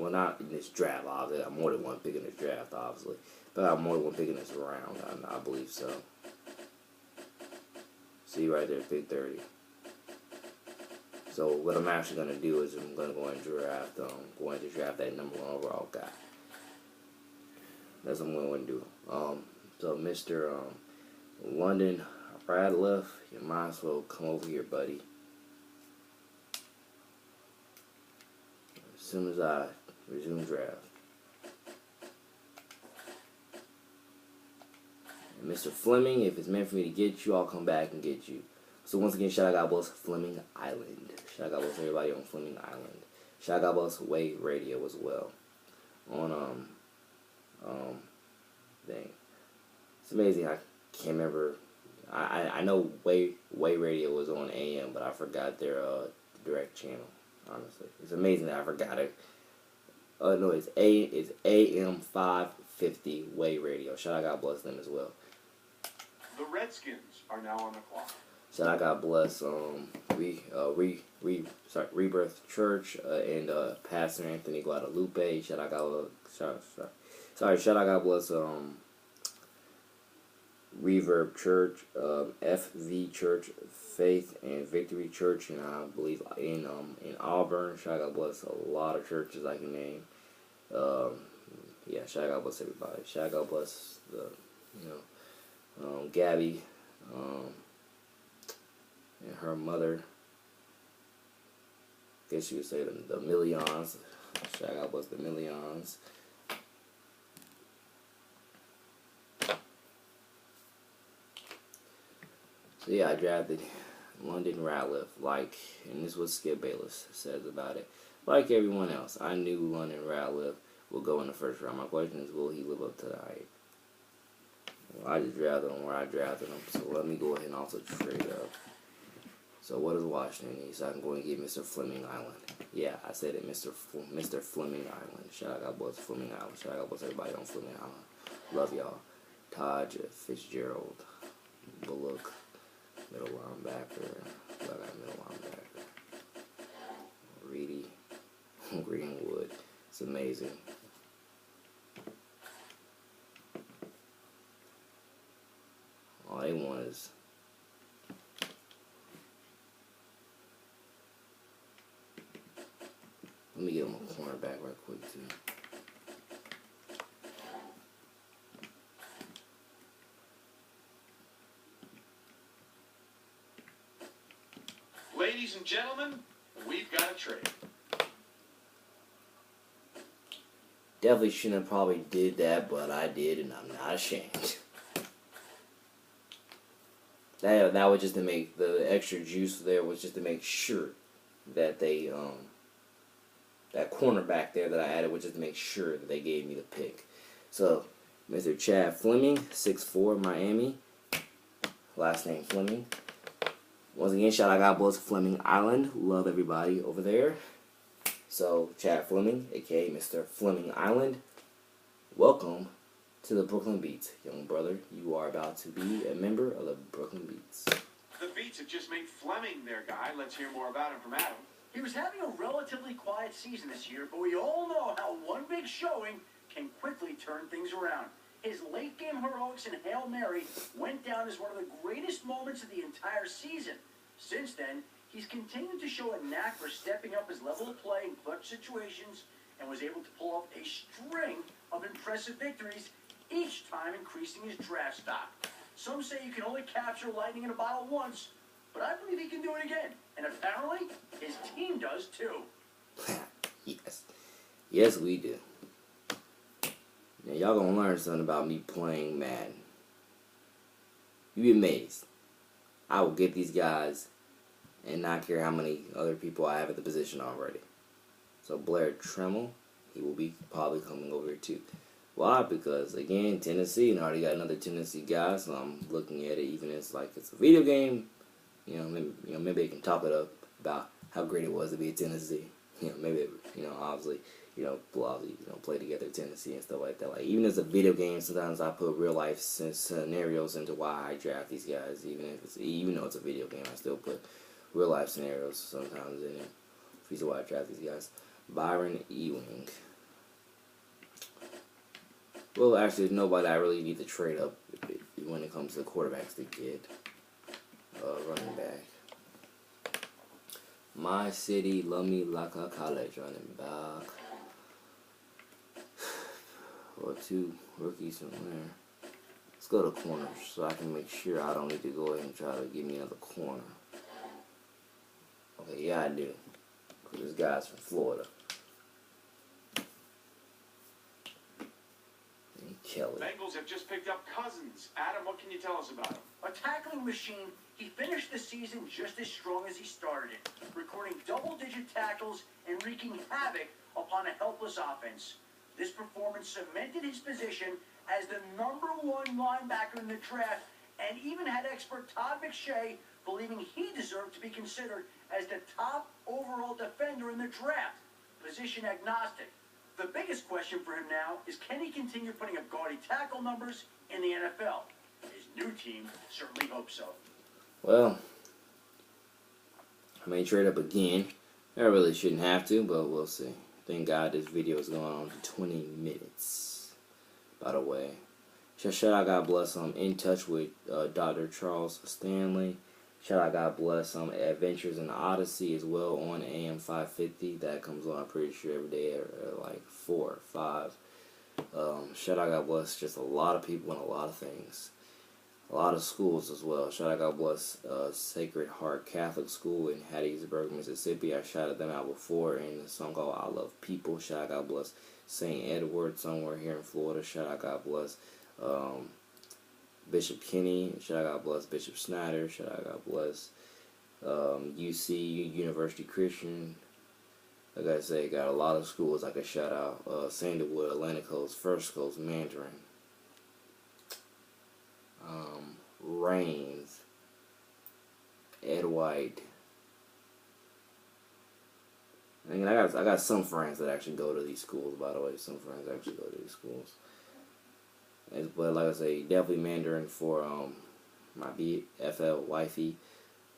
well, not in this draft, obviously. I got more than one pick in this draft, obviously. But I got more than one pick in this round. I believe so. See right there, pick 30. So what I'm actually going to do is I'm going to go and draft, that number 1 overall guy. That's what I'm going to do. So Mr. London Radcliffe, you might as well come over here, buddy. As soon as I resume draft. And Mr. Fleming, if it's meant for me to get you, I'll come back and get you. So once again, shout out God bless Fleming Island. Shout out God bless everybody on Fleming Island. Shout out God bless Way Radio as well. On thing. It's amazing. I can't remember. I know Way Radio was on AM, but I forgot their direct channel. Honestly, it's amazing that I forgot it. No, it's AM 550 Way Radio. Shout out God bless them as well. The Redskins are now on the clock. Shout out God bless Rebirth Church and Pastor Anthony Guadalupe. Shout out God bless Reverb Church, FV Church, Faith and Victory Church, and I believe in Auburn. Shout out God bless a lot of churches I can name. Yeah, shout out God bless everybody. Shout out God bless the Gabby and her mother. I guess you would say the Millions. Shout out God bless the Millions. So yeah, I drafted London Radcliffe, and this is what Skip Bayless says about it. Like everyone else, I knew London Radcliffe would go in the first round. My question is, will he live up to the hype? Well, I just drafted him where I drafted him, so let me go ahead and also trade up. So what does Washington need? So I can go and get Mr. Fleming Island. Yeah, I said it, Mr. Fleming Island. Shout out God bless Fleming Island. Shout out God bless everybody on Fleming Island. Love y'all. Taj Fitzgerald, Bullock, middle linebacker. I got middle linebacker. Reedy, Greenwood. It's amazing. All they want is let me get him a cornerback right quick too. Ladies and gentlemen, we've got a trade. Definitely shouldn't have probably did that, but I did, and I'm not ashamed. That was just to make the extra juice there was just to make sure that they that cornerback there that I added was just to make sure that they gave me the pick. So Mr. Chad Fleming, 6'4", Miami, last name Fleming. Once again, shout out God bless Fleming Island. Love everybody over there. So Chad Fleming, aka Mr. Fleming Island, welcome to the Brooklyn Beats, young brother. You are about to be a member of the Brooklyn Beats. The Beats have just made Fleming their guy. Let's hear more about him from Adam. He was having a relatively quiet season this year, but we all know how one big showing can quickly turn things around. His late-game heroics and Hail Mary went down as one of the greatest moments of the entire season. Since then, he's continued to show a knack for stepping up his level of play in clutch situations and was able to pull off a string of impressive victories, each time increasing his draft stock. Some say you can only capture lightning in a bottle once, but I believe he can do it again. And apparently, his team does too. Yes. Yes, we do. Now, y'all gonna learn something about me playing Madden. You be amazed. I will get these guys and not care how many other people I have at the position already. So Blair Tremmel, he will be probably coming over here too. Why? Because again, Tennessee, and I already got another Tennessee guy, so I'm looking at it even as like it's a video game. Maybe they can top it up about how great it was to be at Tennessee. Maybe obviously, play together Tennessee and stuff like that. Like even as a video game, sometimes I put real life scenarios into why I draft these guys. Even though it's a video game, I still put real life scenarios sometimes in it. Reason why I draft these guys. Byron Ewing. Well, actually, there's nobody I really need to trade up when it comes to quarterbacks to get. Running back. My city, love me like a college running back. Or 2 rookies from there. Let's go to corners so I can make sure I don't need to go ahead and try to give me another corner. Okay, yeah, I do. Because this guy's from Florida. And Kelly. Bengals have just picked up Cousins. Adam, what can you tell us about him? A tackling machine, he finished the season just as strong as he started it, recording double-digit tackles and wreaking havoc upon a helpless offense. This performance cemented his position as the #1 linebacker in the draft and even had expert Todd McShay believing he deserved to be considered as the top overall defender in the draft, position agnostic. The biggest question for him now is, can he continue putting up gaudy tackle numbers in the NFL? His new team certainly hopes so. Well, I may trade up again. I really shouldn't have to, but we'll see. Thank God this video is going on for 20 minutes. By the way, shout out, God bless. I'm in touch with Dr. Charles Stanley. Shout out, God bless. Adventures in Odyssey as well on AM 550. That comes on, I'm pretty sure, every day at like 4 or 5. Shout out, God bless. Just a lot of people and a lot of things. A lot of schools as well. Shout out, God bless, Sacred Heart Catholic School in Hattiesburg, Mississippi. I shouted them out before in a song called I Love People. Shout out, God bless, St. Edward somewhere here in Florida. Shout out, God bless, Bishop Kinney. Shout out, God bless, Bishop Snyder. Shout out, God bless, UC, University Christian. Like I say, got a lot of schools I could shout out. Sandalwood, Atlantic Coast, First Coast, Mandarin. Rains, Ed White. I mean, I got some friends that actually go to these schools. By the way, some friends actually go to these schools. But like I say, definitely Mandarin for my BFL wifey,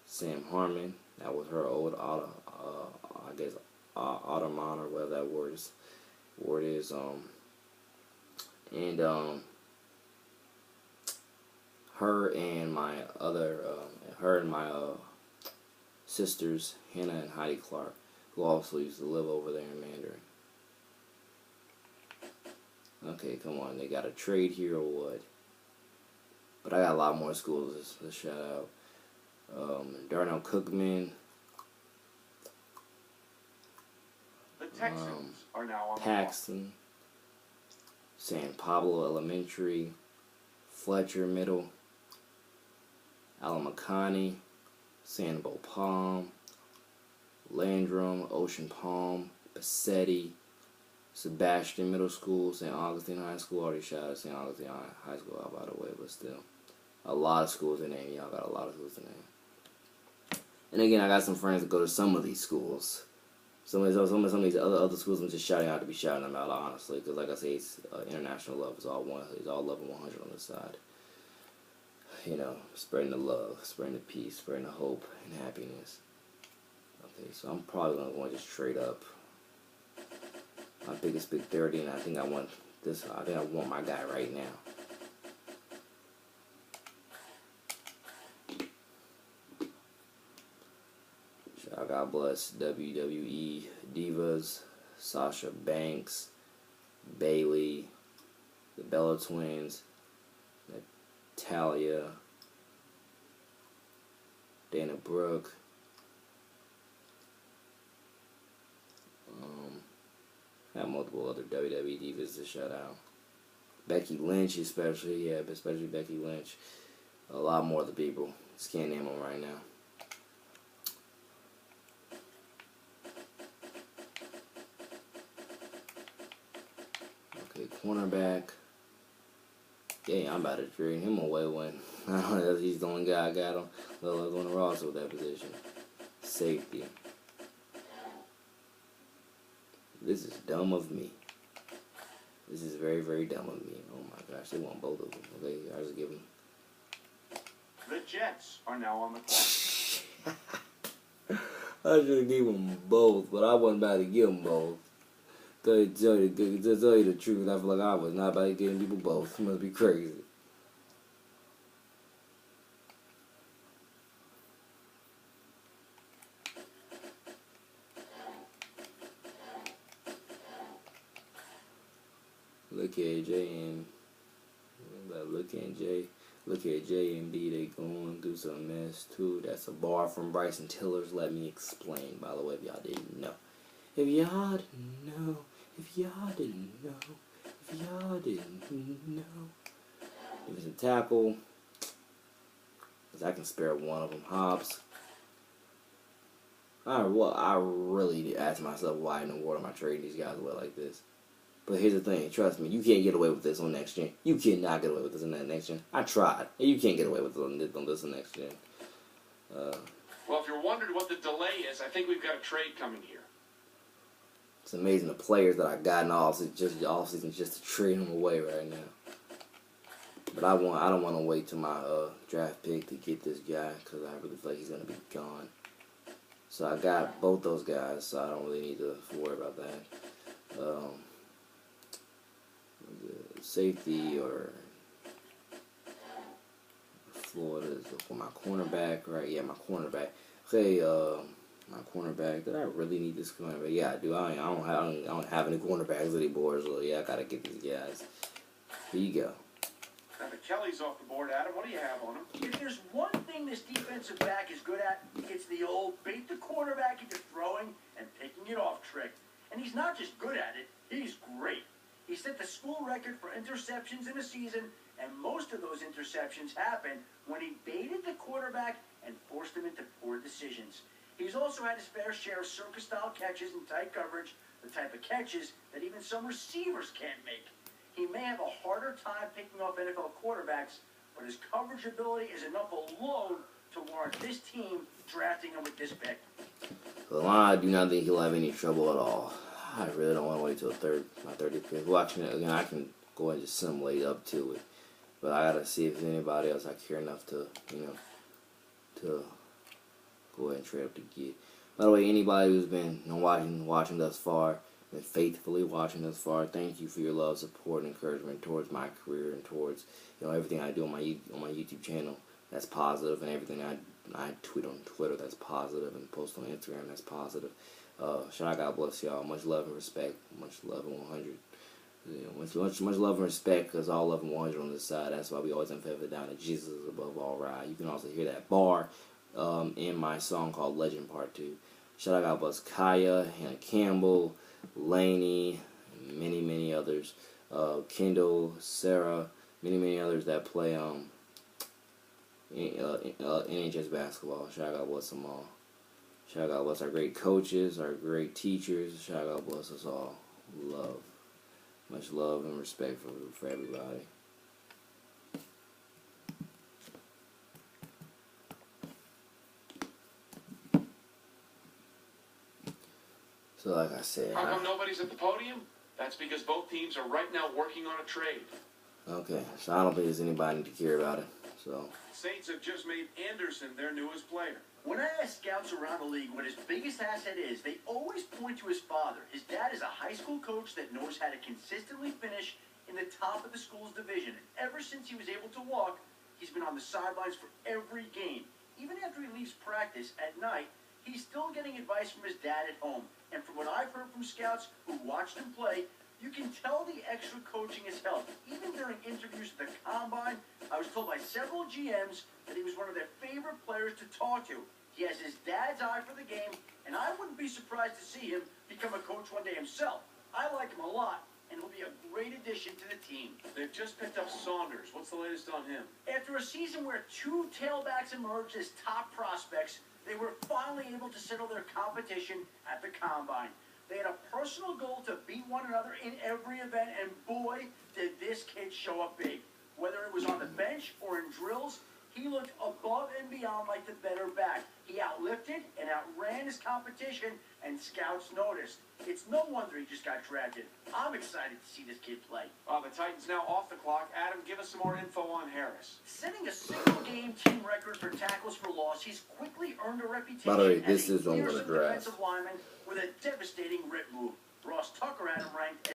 Sam Harmon. That was her old I guess Ottoman or whatever that word is. Her and my sisters, Hannah and Heidi Clark, who also used to live over there in Mandarin. Okay, come on, they got a trade here or what? But I got a lot more schools to shout out. Darnell Cookman. The Texans are now on Paxton. San Pablo Elementary. Fletcher Middle. Alamacani, Sandoval Palm, Landrum, Ocean Palm, Bassetti, Sebastian Middle School, St. Augustine High School. Already shouted out St. Augustine High School out, by the way, but still. A lot of schools to name. Y'all got a lot of schools to name. And again, I got some friends that go to some of these schools. Some of these other schools I'm just shouting out to be shouting them out, honestly. Because like I say, it's international love. It's all love and 100 on this side. You know, spreading the love, spreading the peace, spreading the hope and happiness. Okay, so I'm probably going to want to just trade up. My biggest big 30, and I think I want this. I think I want my guy right now. Shout out, God bless, WWE Divas, Sasha Banks, Bailey, the Bella Twins, Talia, Dana Brooke, I have multiple other WWE divas to shout out. Becky Lynch especially, especially Becky Lynch. A lot more of the people. Just can't name them right now. Okay, cornerback. Yeah, I'm about to trade him away when I don't know if he's the only guy I got on the roster with that position. Safety. This is dumb of me. This is very, very dumb of me. Oh my gosh, they want both of them. Okay, I just give them. The Jets are now on the clock. I should have gave them both, but I wasn't about to give them both. To tell you the truth, I feel like I was not about to getting people both. It must be crazy. Look at J and look at J and B. They going through some mess too. That's a bar from Bryson Tiller's. Let me explain. By the way, if y'all didn't know, if y'all didn't know, if y'all didn't know, if y'all didn't know, if it's a tackle, cause I can spare one of them. Hobbs. I really asked myself why in the world am I trading these guys away like this. But here's the thing, trust me, you can't get away with this on next gen. You cannot get away with this on that next gen. I tried. You can't get away with this on this next gen. Well, if you're wondering what the delay is, I think we've got a trade coming here. It's amazing the players that I got in all season just to trade them away right now. But I don't want to wait till my draft pick to get this guy because I really feel like he's gonna be gone. So I got both those guys, so I don't really need to worry about that. Safety or Florida for my cornerback, right? Yeah, my cornerback. Okay, my cornerback. Did I really need this cornerback? Yeah, I do. I don't have any cornerbacks anymore, so yeah, I gotta get these guys. Here you go. Now the Kelly's off the board, Adam. What do you have on him? If there's one thing this defensive back is good at, it's the old bait the quarterback into throwing and picking it off trick. And he's not just good at it, he's great. He set the school record for interceptions in a season, and most of those interceptions happened when he baited the quarterback and forced him into poor decisions. He's also had his fair share of circus-style catches in tight coverage, the type of catches that even some receivers can't make. He may have a harder time picking off NFL quarterbacks, but his coverage ability is enough alone to warrant this team drafting him with this pick. Well, I do not think he'll have any trouble at all. I really don't want to wait till my 30th pick. Watching it again, I can go and just simulate up to it, but I gotta see if there's anybody else I care enough to, to go ahead and trade up to get. By the way, anybody who's been watching thus far, been faithfully watching thus far, thank you for your love, support, and encouragement towards my career and towards everything I do on my YouTube channel. That's positive, and everything I tweet on Twitter that's positive, and post on Instagram that's positive. Shout out, God bless y'all. Much love and respect. Much love and 100. Much love and respect, because all love and 100 on this side. That's why we always emphasize down that Jesus is above all, right? You can also hear that bar in my song called Legend Part 2. Shout out, God bless Kaya, Hannah Campbell, Laney, and many others. Kendall, Sarah, many others that play NHS basketball. Shout out, God bless them all. Shout out, God bless our great coaches, our great teachers. Shout out, God bless us all. Love. Much love and respect for everybody. So like I said... How come nobody's at the podium? That's because both teams are right now working on a trade. Okay, so I don't think there's anybody to care about it. So Saints have just made Anderson their newest player. When I ask scouts around the league what his biggest asset is, they always point to his father. His dad is a high school coach that knows how to consistently finish in the top of the school's division. And ever since he was able to walk, he's been on the sidelines for every game. Even after he leaves practice at night, he's still getting advice from his dad at home. And from what I've heard from scouts who watched him play, you can tell the extra coaching has helped. Even during interviews at the Combine, I was told by several GMs that he was one of their favorite players to talk to. He has his dad's eye for the game, and I wouldn't be surprised to see him become a coach one day himself. I like him a lot, and he'll be a great addition to the team. They've just picked up Saunders. What's the latest on him? After a season where two tailbacks emerged as top prospects, they were finally able to settle their competition at the Combine. They had a personal goal to beat one another in every event, and boy, did this kid show up big. Whether it was on the bench or in drills, he looked above and beyond like the better back. He outlifted and outran his competition, and scouts noticed. It's no wonder he just got drafted. I'm excited to see this kid play. The Titans now off the clock. Adam, give us some more info on Harris. Setting a single-game team record for tackles for loss, he's quickly earned a reputation by the way, this as a is on the fearsome draft. defensive lineman with a devastating rip move. Ross Tucker had him ranked